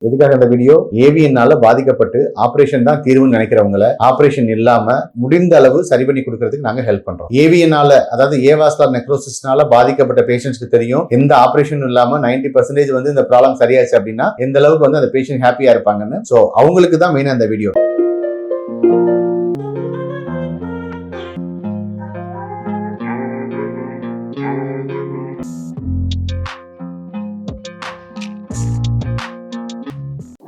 எதுக்காக இந்த வீடியோ? ஏவிஎன்னால பாதிக்கப்பட்டு ஆபரேஷன் தான் தீர்வுன்னு நினைக்கிறவங்கள ஆபரேஷன் இல்லாம முடிந்த அளவு சரி பண்ணி கொடுக்கறதுக்கு நாங்க ஹெல்ப் பண்றோம். ஏவிஎன்னால அதாவது ஏவாஸ்குலர் நெக்ரோசிஸ்னால பாதிக்கப்பட்ட பேஷண்ட்ஸ்க்கு தெரியும் எந்த ஆபரேஷன் இல்லாம 90% வந்து இந்த ப்ராப்ளம் சரியாச்சு அப்படின்னா எந்த அளவுக்கு வந்து அந்த பேஷண்ட் ஹாப்பியா இருப்பாங்கன்னு. சோ அவங்களுக்கு தான் மெயினா இந்த வீடியோ.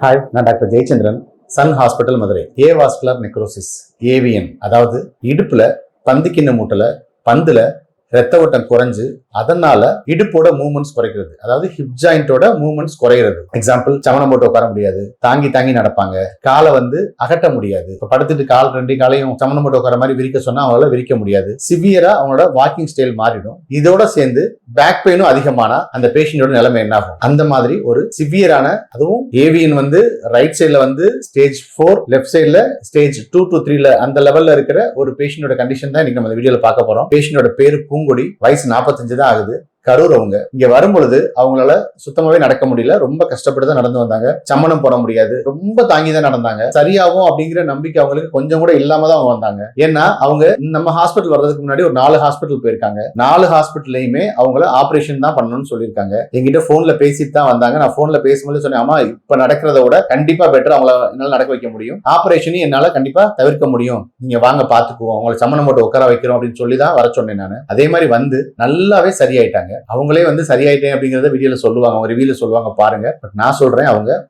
ஹாய், நான் doctor Jayachandran, Sun hospital Madurai. Avascular necrosis AVN அதாவது இடுப்புல பந்துக்கிண்ண மூட்டுல பந்துல ரத்த ஓட்டம் குறைஞ்சு அதனால இடுப்போட மூவ்மெண்ட்ஸ் குறைக்கிறது, அதாவது ஹிப் ஜாயிண்டோட மூவ்மெண்ட்ஸ் குறைகிறது. எக்ஸாம்பிள், சமணம் போட்டு உட்கார முடியாது, தாங்கி தாங்கி நடப்பாங்க, காலை வந்து அகட்ட முடியாது. இப்ப படுத்துட்டு ரெண்டு காலையும் சமணம் போட்டு உட்கார மாதிரி விரிக்க சொன்னா அவங்களால விரிக்க முடியாது. சிவியரா அவங்களோட வாக்கிங் ஸ்டைல் மாறிடும். இதோட சேர்ந்து பேக் பெயினும் அதிகமானா அந்த பேஷண்டோட நிலைமை என்ன ஆகும்? அந்த மாதிரி ஒரு சிவியரான, அதுவும் ஏவிஎன் வந்து ரைட் சைட்ல வந்து ஸ்டேஜ் 4, லெஃப்ட் சைட்ல ஸ்டேஜ் 2 to 3 அந்த லெவல்ல இருக்கிற ஒரு பேஷண்டோட கண்டிஷன் தான் இன்னைக்கு நம்ம வீடியோல பார்க்க போறோம். பேஷண்டோட பேரு பூங்கொடி, வயசு 45 தான் ஆகுது. கரூர். அவங்க இங்க வரும்பொழுது அவங்களால சுத்தமாவே நடக்க முடியல, ரொம்ப கஷ்டப்பட்டு தான் நடந்து வந்தாங்க. சம்மணம் போட முடியாது, ரொம்ப தாங்கி தான் நடந்தாங்க. சரியாகும் அப்படிங்கிற நம்பிக்கை அவங்களுக்கு கொஞ்சம் கூட இல்லாம தான் அவங்க வந்தாங்க. ஏன்னா அவங்க நம்ம ஹாஸ்பிட்டல் வர்றதுக்கு முன்னாடி ஒரு 4 ஹாஸ்பிட்டல் போயிருக்காங்க. 4 ஹாஸ்பிட்டல்லையுமே அவங்கள ஆபரேஷன் தான் பண்ணணும்னு சொல்லியிருக்காங்க. என்கிட்ட போன்ல பேசிட்டு தான் வந்தாங்க. நான் போன்ல பேசும்போது சொன்னேன், ஆமா இப்ப நடக்கிறத விட கண்டிப்பா பெட்டர், அவங்கள என்னால நடக்க வைக்க முடியும், ஆபரேஷனையும் என்னால கண்டிப்பா தவிர்க்க முடியும், நீங்க வாங்க பாத்துக்குவோம், அவங்களை சம்மணம் போட்டு உட்கார வைக்கிறோம் அப்படின்னு சொல்லி தான் வர சொன்னேன் நான். அதே மாதிரி வந்து நல்லாவே சரியாயிட்டாங்க. அவங்களே வந்து சரியாயிட்டேன் அப்படிங்கறத வீடியோல சொல்லுவாங்க, அவங்க ரிவ்யூல சொல்லுவாங்க பாருங்க. பட் நான் சொல்றேன்,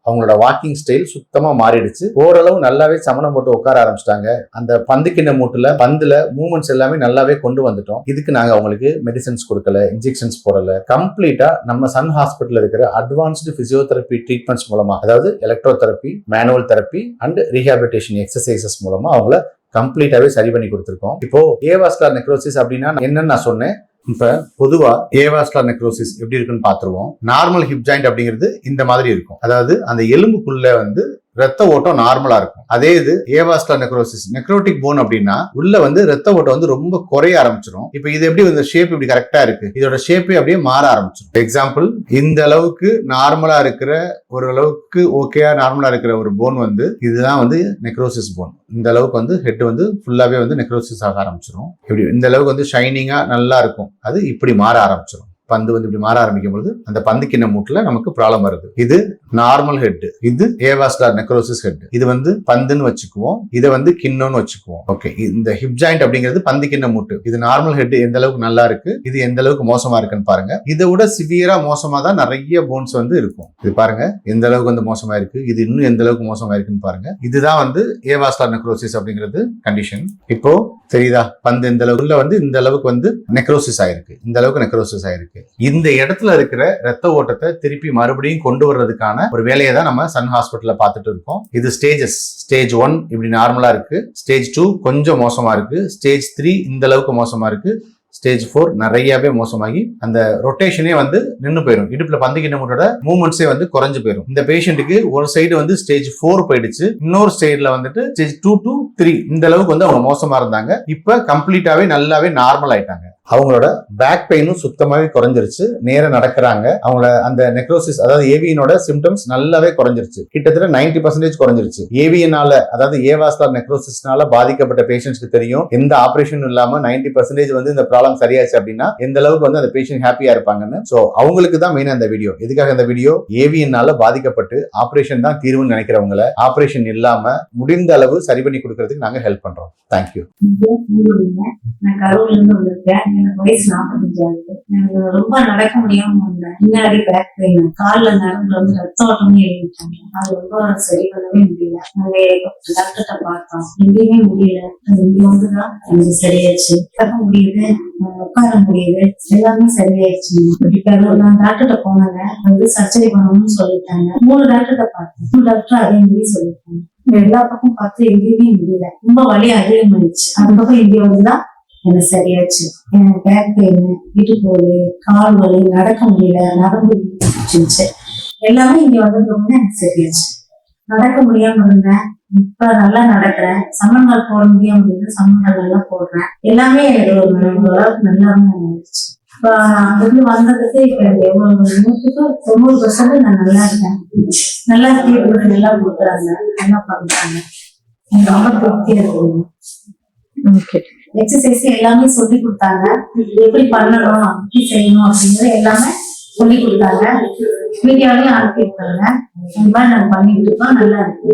அவங்களோட வாக்கிங் ஸ்டைல் சுத்தமா மாறிடுச்சு. ஓரளவு நல்லாவே சமணம் போட்டு உட்கார ஆரம்பிச்சிட்டாங்க. அந்த பந்துக்கிண்ண மூட்டுல பந்துல மூவ்மெண்ட்ஸ் எல்லாமே நல்லாவே கொண்டு வந்துட்டோம். இதுக்கு நாங்க அவங்களுக்கு மெடிசன்ஸ் கொடுக்கல, இன்ஜெக்ஷன்ஸ் போடல. கம்ப்ளீட்டா நம்ம சன் ஹாஸ்பிட்டல் இருக்கிற அட்வான்ஸ்டு பிசியோதெரபி ட்ரீட்மெண்ட்ஸ் மூலமா, அதாவது electrotherapy, manual therapy and rehabilitation exercises மூலமா அவங்கள கம்ப்ளீட்டாவே சரி பண்ணி கொடுத்திருக்கோம். இப்போ ஏவாஸ்குலர் நெக்ரோசிஸ் அப்படின்னா என்னன்னு நான் சொன்னேன். இப்ப பொதுவா ஏவாஸ்குலர் நெக்ரோசிஸ் எப்படி இருக்குன்னு பாத்துருவோம். நார்மல் ஹிப் ஜாயிண்ட் அப்படிங்கிறது இந்த மாதிரி இருக்கும், அதாவது அந்த எலும்புக்குள்ள வந்து ரத்த ஓட்டம் நார்மலா இருக்கும். அதே இது ஏவாஸ்குலர் நெக்ரோசிஸ், நெக்ரோட்டிக் போன் அப்படின்னா உள்ள வந்து ரத்த ஓட்டம் வந்து ரொம்ப குறைய ஆரம்பிச்சிடும். இப்ப இது எப்படி இந்த ஷேப் இப்படி கரெக்டா இருக்கு, இதோட ஷேப்பே அப்படியே மாற ஆரம்பிச்சிடும். எக்ஸாம்பிள், இந்த அளவுக்கு நார்மலா இருக்கிற, ஒரு அளவுக்கு ஓகேயா நார்மலா இருக்கிற ஒரு போன் வந்து இதுதான் வந்து நெக்ரோசிஸ் போன். இந்த அளவுக்கு வந்து ஹெட் வந்து ஃபுல்லாவே வந்து நெக்ரோசிஸ் ஆக ஆரம்பிச்சிடும். இப்படி இந்த அளவுக்கு வந்து ஷைனிங்கா நல்லா இருக்கும், அது இப்படி மாற ஆரம்பிச்சிடும். பந்து வந்து இப்படி மாற ஆரம்பிக்கும் பொழுது அந்த பந்துக்கிண்ண மூட்டுல நமக்கு ப்ராப்ளம் வருது. இது நார்மல் ஹெட், இது ஏவாஸ்குலர் நெக்ரோசிஸ் ஹெட். இது வந்து பந்துன்னு வச்சுக்குவோம், இதை வந்து கிண்ணம்னு வச்சுக்குவோம். ஓகே, இந்த ஹிப் ஜாயிண்ட் அப்படிங்கிறது பந்துக்கிண்ண மூட்டு. இது நார்மல் ஹெட் எந்த அளவுக்கு நல்லா இருக்கு, இது எந்த அளவுக்கு மோசமா இருக்குன்னு பாருங்க. இதை விட சிவியரா மோசமா தான் நிறைய போன்ஸ் வந்து இருக்கும். இது பாருங்க எந்த அளவுக்கு வந்து மோசமா இருக்கு, இது இன்னும் எந்த அளவுக்கு மோசமா இருக்குன்னு பாருங்க. இதுதான் வந்து ஏவாஸ்குலர் நெக்ரோசிஸ் அப்படிங்கிறது கண்டிஷன். இப்போ தெரியுதா, பந்து இந்த அளவுக்குள்ள வந்து இந்த அளவுக்கு வந்து நெக்ரோசிஸ் ஆயிருக்கு, இந்த அளவுக்கு நெக்ரோசிஸ் ஆயிருக்கு. இந்த இடத்துல இருக்கிற ரத்த ஓட்டத்தை திருப்பி மறுபடியும் கொண்டு வர்றதுக்கான ஒரு வேலையை தான் நம்ம சன் ஹாஸ்பிட்டல்ல பார்த்துட்டு இருக்கோம். இது ஸ்டேஜஸ். ஸ்டேஜ் 1 இப்படி நார்மலா இருக்கு, ஸ்டேஜ் 2 கொஞ்சம் மோசமா இருக்கு, ஸ்டேஜ் 3 இந்த அளவுக்கு மோசமா இருக்கு, ஸ்டேஜ் 4 நிறையவே மோசமாகி அந்த ரொட்டேஷனே வந்து நின்று போயிடும். இடுப்புல பந்துக்கிண்ண மூட்டோட மூவ்மெண்ட்ஸே வந்து குறைஞ்சு போயிடும். இந்த பேஷண்ட்டுக்கு ஒரு சைடு வந்து ஸ்டேஜ் 4 போயிடுச்சு, இன்னொரு சைடுல வந்துட்டு ஸ்டேஜ் 2 to 3 இந்த அளவுக்கு வந்து அவங்க மோசமா இருந்தாங்க. இப்ப கம்ப்ளீட்டாவே நல்லாவே நார்மல் ஆயிட்டாங்க. அவங்களோட பேக் பெயினும் சுத்தமாவே குறைஞ்சிருச்சு, நேரம் நடக்கிறாங்க. அவங்கள அந்த நெக்ரோசிஸ் அதாவது ஏவியனோட சிம்டம்ஸ் நல்லாவே குறைஞ்சிருச்சு, கிட்டத்தட்ட 90% குறைஞ்சிருச்சு. ஏவியனால அதாவது ஏவாஸ்குலர் நெக்ரோசிஸ்னால பாதிக்கப்பட்ட பேஷண்ட்ஸ்க்கு தெரியும் எந்த ஆபரேஷன் இல்லாம 90% வந்து இந்த ப்ராப்ளம் சரியாச்சு அப்படின்னா எந்த அளவுக்கு வந்து அந்த பேஷண்ட் ஹாப்பியா இருப்பாங்கன்னு. சோ அவங்களுக்கு தான் மெயினா இந்த வீடியோ. எதுக்காக இந்த வீடியோ? ஏவியனால பாதிக்கப்பட்டு ஆபரேஷன் தான் தீர்வுன்னு நினைக்கிறவங்கள ஆபரேஷன் இல்லாம முடிந்த அளவு சரி பண்ணி கொடுக்கறதுக்கு நாங்க ஹெல்ப் பண்றோம். தேங்க்யூ. எனக்கு வயசு 45 ஆகுது. எனக்கு ரொம்ப நடக்க முடியாம வந்தேன். பின்னாடி பேக் பெயின், கால்ல நரம்புல வந்து ரத்த ஓட்டமே எழுதிட்டாங்க. அது ரொம்ப சரி பண்ணவே முடியல. நாங்க டாக்டர்கிட்ட பார்த்தோம், எங்கேயுமே முடியல. இங்க வந்துதான் எனக்கு சரியாச்சு, நடக்க முடியுது, உட்கார முடியுது, எல்லாமே சரியாயிடுச்சு. இப்ப நான் டாக்டர்கிட்ட போனாங்க, வந்து சர்ஜரி பண்ணணும்னு சொல்லிட்டாங்க. 3 டாக்டர்கிட்ட பார்த்தேன், 3 டாக்டர் அதே மாதிரி சொல்லிட்டாங்க. எல்லா பக்கம் பார்த்து எங்கேயுமே முடியல, ரொம்ப வலி அதிகமாயிடுச்சு. அதுக்கப்புறம் இங்க வந்துதான் எனக்கு சரியாச்சு. எனக்கு பேக் பெயின், இடுப்பு வலி, கால் வலி, நடக்க முடியல, நரம்பு எல்லாமே இங்க வந்ததுக்கு எனக்கு சரியாச்சு. நடக்க முடியாம இருந்தேன், இப்ப நல்லா நடக்கிறேன். சம்மணங்கால் போட முடியாம இருந்து சம்மணங்கால் நல்லா போடுறேன். எல்லாமே எனக்கு ஒரு அளவுக்கு நல்லாவே ஆயிடுச்சு. இப்ப அங்கிருந்து வந்ததுக்கு இப்ப எனக்கு எவ்வளவு 100% நான் நல்லா இருக்கேன். நல்லா ட்ரீட்மெண்ட் நல்லா கொடுக்குறாங்க, நல்லா பண்றாங்க. எனக்கு ரொம்ப திருப்தியா இருக்குங்க. ஓகே. எக்ஸசைஸ் எல்லாமே சொல்லி கொடுத்தாங்க, எப்படி பண்ணணும் எப்படி செய்யணும் அப்படிங்கறது எல்லாமே சொல்லி கொடுத்தாங்க. வீடியோலையும் அனுப்பியிருக்காங்க. இந்த மாதிரி நாங்க பண்ணிட்டு இருக்கோம், நல்லா இருக்கு.